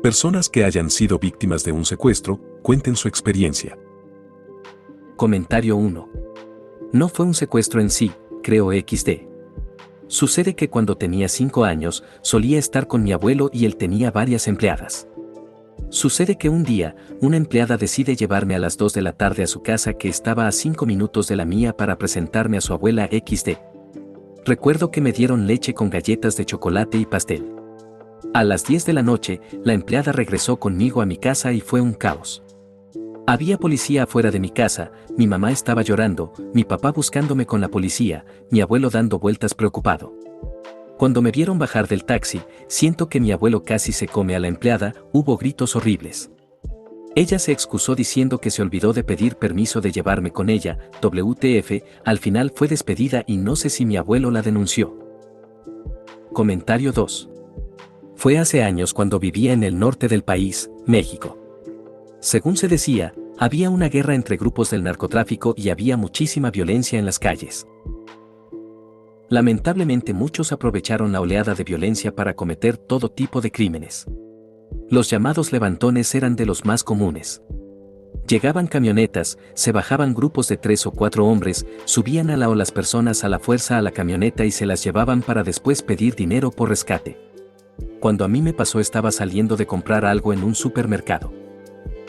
Personas que hayan sido víctimas de un secuestro, cuenten su experiencia. Comentario 1. No fue un secuestro en sí, creo XD. Sucede que cuando tenía 5 años, solía estar con mi abuelo y él tenía varias empleadas. Sucede que un día, una empleada decide llevarme a las 2 de la tarde a su casa que estaba a 5 minutos de la mía para presentarme a su abuela XD. Recuerdo que me dieron leche con galletas de chocolate y pastel. A las 10 de la noche, la empleada regresó conmigo a mi casa y fue un caos. Había policía afuera de mi casa, mi mamá estaba llorando, mi papá buscándome con la policía, mi abuelo dando vueltas preocupado. Cuando me vieron bajar del taxi, siento que mi abuelo casi se come a la empleada, hubo gritos horribles. Ella se excusó diciendo que se olvidó de pedir permiso de llevarme con ella, WTF, al final fue despedida y no sé si mi abuelo la denunció. Comentario 2. Fue hace años cuando vivía en el norte del país, México. Según se decía, había una guerra entre grupos del narcotráfico y había muchísima violencia en las calles. Lamentablemente muchos aprovecharon la oleada de violencia para cometer todo tipo de crímenes. Los llamados levantones eran de los más comunes. Llegaban camionetas, se bajaban grupos de 3 o 4 hombres, subían a las personas a la fuerza a la camioneta y se las llevaban para después pedir dinero por rescate. Cuando a mí me pasó estaba saliendo de comprar algo en un supermercado.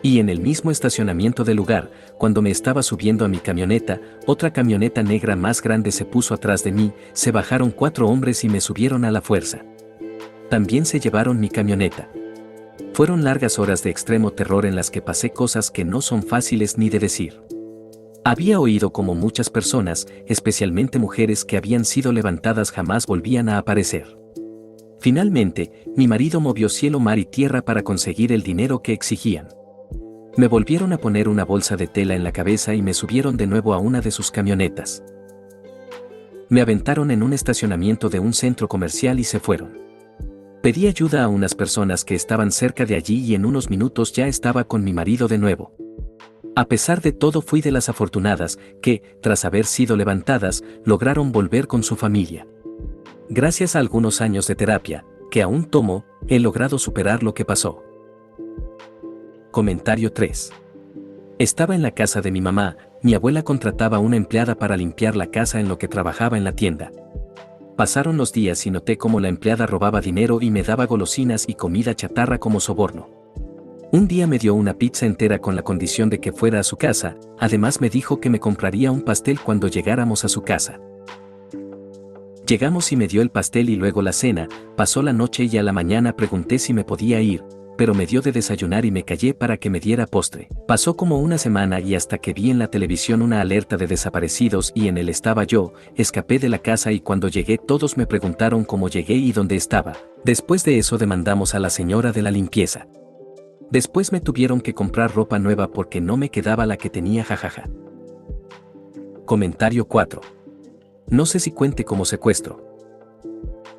Y en el mismo estacionamiento del lugar, cuando me estaba subiendo a mi camioneta, otra camioneta negra más grande se puso atrás de mí, se bajaron 4 hombres y me subieron a la fuerza. También se llevaron mi camioneta. Fueron largas horas de extremo terror en las que pasé cosas que no son fáciles ni de decir. Había oído como muchas personas, especialmente mujeres que habían sido levantadas jamás volvían a aparecer. Finalmente, mi marido movió cielo, mar y tierra para conseguir el dinero que exigían. Me volvieron a poner una bolsa de tela en la cabeza y me subieron de nuevo a una de sus camionetas. Me aventaron en un estacionamiento de un centro comercial y se fueron. Pedí ayuda a unas personas que estaban cerca de allí y en unos minutos ya estaba con mi marido de nuevo. A pesar de todo fui de las afortunadas que, tras haber sido levantadas, lograron volver con su familia. Gracias a algunos años de terapia, que aún tomo, he logrado superar lo que pasó. Comentario 3. Estaba en la casa de mi mamá, mi abuela contrataba una empleada para limpiar la casa en lo que trabajaba en la tienda. Pasaron los días y noté cómo la empleada robaba dinero y me daba golosinas y comida chatarra como soborno. Un día me dio una pizza entera con la condición de que fuera a su casa, además me dijo que me compraría un pastel cuando llegáramos a su casa. Llegamos y me dio el pastel y luego la cena, pasó la noche y a la mañana pregunté si me podía ir, pero me dio de desayunar y me callé para que me diera postre. Pasó como una semana y hasta que vi en la televisión una alerta de desaparecidos y en él estaba yo, escapé de la casa y cuando llegué todos me preguntaron cómo llegué y dónde estaba. Después de eso demandamos a la señora de la limpieza. Después me tuvieron que comprar ropa nueva porque no me quedaba la que tenía, jajaja. Comentario 4. No sé si cuente como secuestro.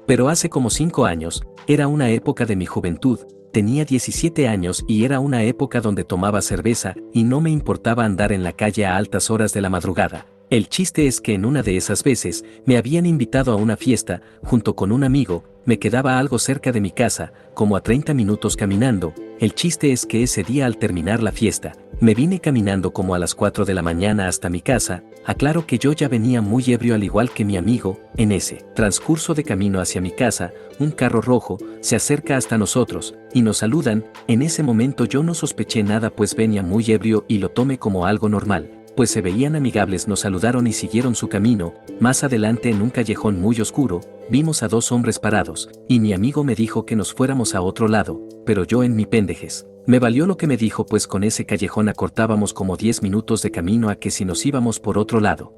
Pero hace como 5 años, era una época de mi juventud, tenía 17 años y era una época donde tomaba cerveza y no me importaba andar en la calle a altas horas de la madrugada. El chiste es que en una de esas veces me habían invitado a una fiesta, junto con un amigo, me quedaba algo cerca de mi casa, como a 30 minutos caminando. El chiste es que ese día al terminar la fiesta, me vine caminando como a las 4 de la mañana hasta mi casa. Aclaro que yo ya venía muy ebrio al igual que mi amigo. En ese transcurso de camino hacia mi casa, un carro rojo se acerca hasta nosotros y nos saludan. En ese momento yo no sospeché nada pues venía muy ebrio y lo tomé como algo normal, pues se veían amigables, nos saludaron y siguieron su camino. Más adelante en un callejón muy oscuro, vimos a 2 hombres parados, y mi amigo me dijo que nos fuéramos a otro lado, pero yo en mi pendejes, me valió lo que me dijo pues con ese callejón acortábamos como 10 minutos de camino a que si nos íbamos por otro lado.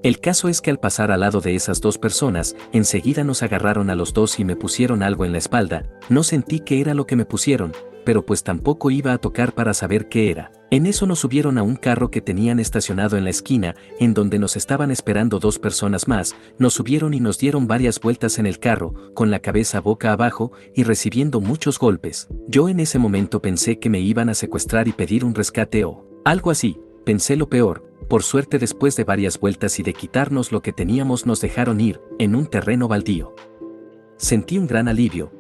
El caso es que al pasar al lado de esas 2 personas, enseguida nos agarraron a los 2 y me pusieron algo en la espalda. No sentí qué era lo que me pusieron, pero pues tampoco iba a tocar para saber qué era. En eso nos subieron a un carro que tenían estacionado en la esquina, en donde nos estaban esperando 2 personas más, nos subieron y nos dieron varias vueltas en el carro, con la cabeza boca abajo y recibiendo muchos golpes. Yo en ese momento pensé que me iban a secuestrar y pedir un rescate o algo así, pensé lo peor. Por suerte después de varias vueltas y de quitarnos lo que teníamos nos dejaron ir, en un terreno baldío. Sentí un gran alivio.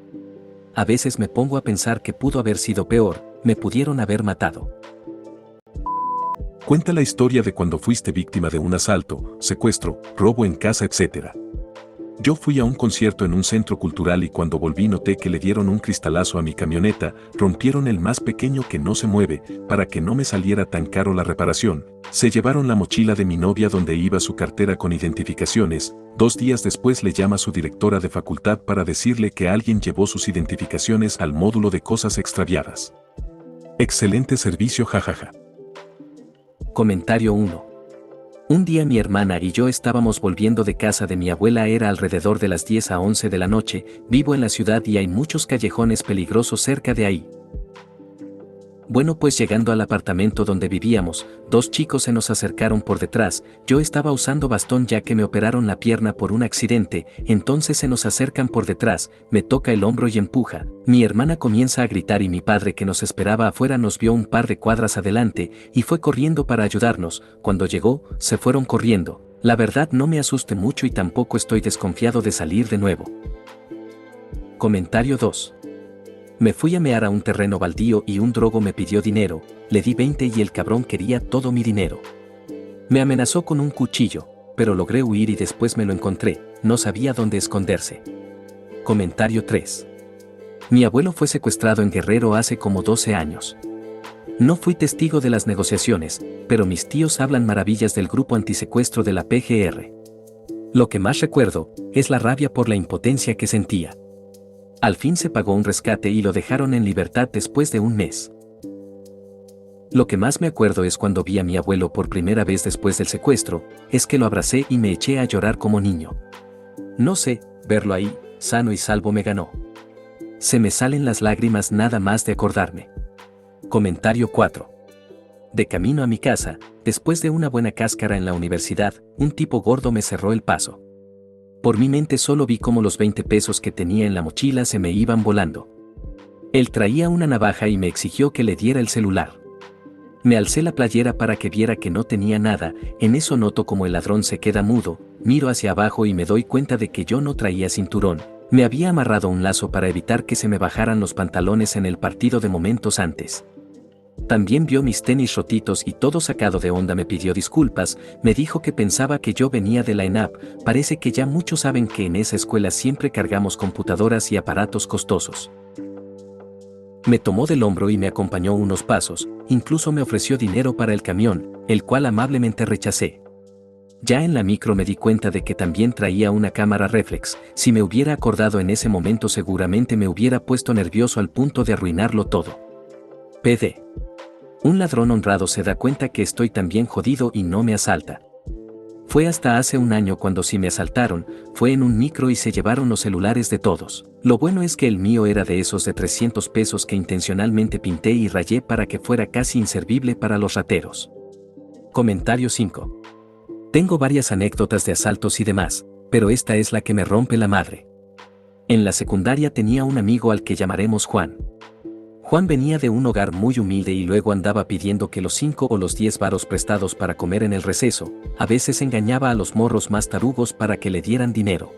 a veces me pongo a pensar que pudo haber sido peor, me pudieron haber matado. Cuenta la historia de cuando fuiste víctima de un asalto, secuestro, robo en casa, etc. Yo fui a un concierto en un centro cultural y cuando volví noté que le dieron un cristalazo a mi camioneta, rompieron el más pequeño que no se mueve, para que no me saliera tan caro la reparación. Se llevaron la mochila de mi novia donde iba su cartera con identificaciones. 2 días después le llama su directora de facultad para decirle que alguien llevó sus identificaciones al módulo de cosas extraviadas. Excelente servicio, jajaja. Comentario 1. Un día mi hermana y yo estábamos volviendo de casa de mi abuela, era alrededor de las 10 a 11 de la noche, vivo en la ciudad y hay muchos callejones peligrosos cerca de ahí. Bueno, pues llegando al apartamento donde vivíamos, 2 chicos se nos acercaron por detrás, yo estaba usando bastón ya que me operaron la pierna por un accidente, entonces se nos acercan por detrás, me toca el hombro y empuja, mi hermana comienza a gritar y mi padre que nos esperaba afuera nos vio un par de cuadras adelante y fue corriendo para ayudarnos, cuando llegó, se fueron corriendo, la verdad no me asuste mucho y tampoco estoy desconfiado de salir de nuevo. Comentario 2. Me fui a mear a un terreno baldío y un drogo me pidió dinero, le di 20 y el cabrón quería todo mi dinero. Me amenazó con un cuchillo, pero logré huir y después me lo encontré, no sabía dónde esconderse. Comentario 3. Mi abuelo fue secuestrado en Guerrero hace como 12 años. No fui testigo de las negociaciones, pero mis tíos hablan maravillas del grupo antisecuestro de la PGR. Lo que más recuerdo es la rabia por la impotencia que sentía. Al fin se pagó un rescate y lo dejaron en libertad después de un mes. Lo que más me acuerdo es cuando vi a mi abuelo por primera vez después del secuestro, es que lo abracé y me eché a llorar como niño. No sé, verlo ahí, sano y salvo me ganó. Se me salen las lágrimas nada más de acordarme. Comentario 4. De camino a mi casa, después de una buena cáscara en la universidad, un tipo gordo me cerró el paso. Por mi mente solo vi cómo los 20 pesos que tenía en la mochila se me iban volando. Él traía una navaja y me exigió que le diera el celular. Me alcé la playera para que viera que no tenía nada, en eso noto como el ladrón se queda mudo, miro hacia abajo y me doy cuenta de que yo no traía cinturón, me había amarrado un lazo para evitar que se me bajaran los pantalones en el partido de momentos antes. También vio mis tenis rotitos y todo sacado de onda me pidió disculpas, me dijo que pensaba que yo venía de la ENAP, parece que ya muchos saben que en esa escuela siempre cargamos computadoras y aparatos costosos. Me tomó del hombro y me acompañó unos pasos, incluso me ofreció dinero para el camión, el cual amablemente rechacé. Ya en la micro me di cuenta de que también traía una cámara reflex, si me hubiera acordado en ese momento seguramente me hubiera puesto nervioso al punto de arruinarlo todo. PD. Un ladrón honrado se da cuenta que estoy también jodido y no me asalta. Fue hasta hace un año cuando sí me asaltaron, fue en un micro y se llevaron los celulares de todos. Lo bueno es que el mío era de esos de 300 pesos que intencionalmente pinté y rayé para que fuera casi inservible para los rateros. Comentario 5. Tengo varias anécdotas de asaltos y demás, pero esta es la que me rompe la madre. En la secundaria tenía un amigo al que llamaremos Juan. Juan venía de un hogar muy humilde y luego andaba pidiendo que los 5 o los 10 varos prestados para comer en el receso, a veces engañaba a los morros más tarugos para que le dieran dinero.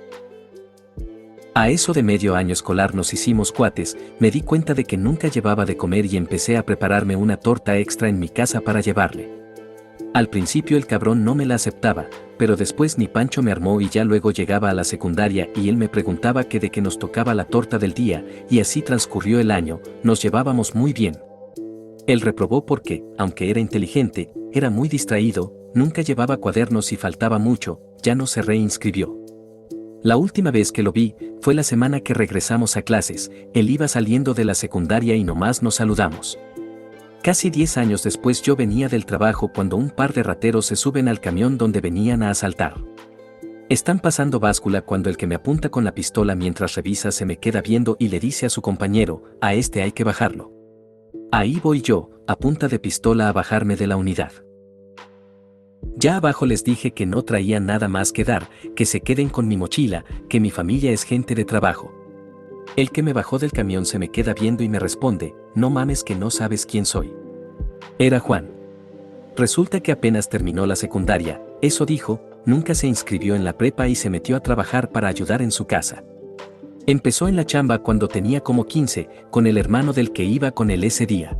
A eso de medio año escolar nos hicimos cuates, me di cuenta de que nunca llevaba de comer y empecé a prepararme una torta extra en mi casa para llevarle. Al principio el cabrón no me la aceptaba, pero después ni Pancho me armó y ya luego llegaba a la secundaria y él me preguntaba que de qué nos tocaba la torta del día, y así transcurrió el año, nos llevábamos muy bien. Él reprobó porque, aunque era inteligente, era muy distraído, nunca llevaba cuadernos y faltaba mucho, ya no se reinscribió. La última vez que lo vi, fue la semana que regresamos a clases, él iba saliendo de la secundaria y nomás nos saludamos. Casi 10 años después yo venía del trabajo cuando un par de rateros se suben al camión donde venían a asaltar. Están pasando báscula cuando el que me apunta con la pistola mientras revisa se me queda viendo y le dice a su compañero, a este hay que bajarlo. Ahí voy yo, a punta de pistola a bajarme de la unidad. Ya abajo les dije que no traía nada más que dar, que se queden con mi mochila, que mi familia es gente de trabajo. El que me bajó del camión se me queda viendo y me responde, no mames que no sabes quién soy. Era Juan. Resulta que apenas terminó la secundaria, eso dijo, nunca se inscribió en la prepa y se metió a trabajar para ayudar en su casa. Empezó en la chamba cuando tenía como 15, con el hermano del que iba con él ese día.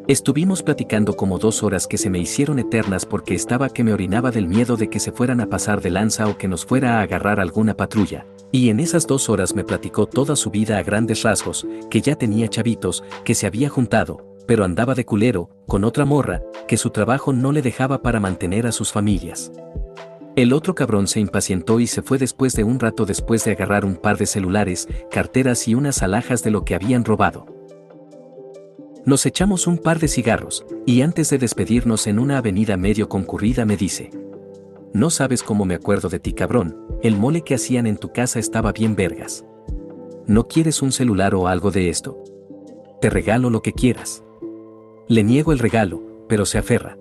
Estuvimos platicando como 2 horas que se me hicieron eternas porque estaba que me orinaba del miedo de que se fueran a pasar de lanza o que nos fuera a agarrar alguna patrulla. Y en esas 2 horas me platicó toda su vida a grandes rasgos, que ya tenía chavitos, que se había juntado, pero andaba de culero, con otra morra, que su trabajo no le dejaba para mantener a sus familias. El otro cabrón se impacientó y se fue después de un rato después de agarrar un par de celulares, carteras y unas alhajas de lo que habían robado. Nos echamos un par de cigarros, y antes de despedirnos en una avenida medio concurrida me dice: no sabes cómo me acuerdo de ti, cabrón, el mole que hacían en tu casa estaba bien vergas. ¿No quieres un celular o algo de esto? Te regalo lo que quieras. Le niego el regalo, pero se aferra.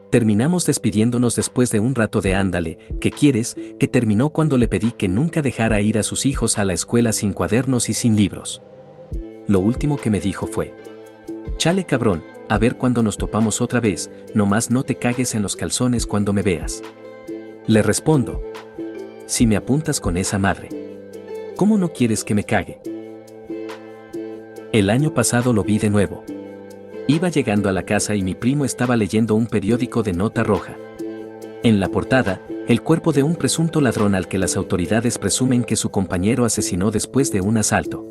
Terminamos despidiéndonos después de un rato de ándale, ¿qué quieres?, que terminó cuando le pedí que nunca dejara ir a sus hijos a la escuela sin cuadernos y sin libros. Lo último que me dijo fue: chale, cabrón, a ver cuándo nos topamos otra vez, nomás no te cagues en los calzones cuando me veas. Le respondo: si me apuntas con esa madre, ¿cómo no quieres que me cague? El año pasado lo vi de nuevo. Iba llegando a la casa y mi primo estaba leyendo un periódico de nota roja. En la portada, el cuerpo de un presunto ladrón al que las autoridades presumen que su compañero asesinó después de un asalto.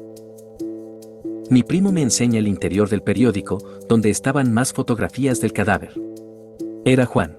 Mi primo me enseña el interior del periódico, donde estaban más fotografías del cadáver. Era Juan.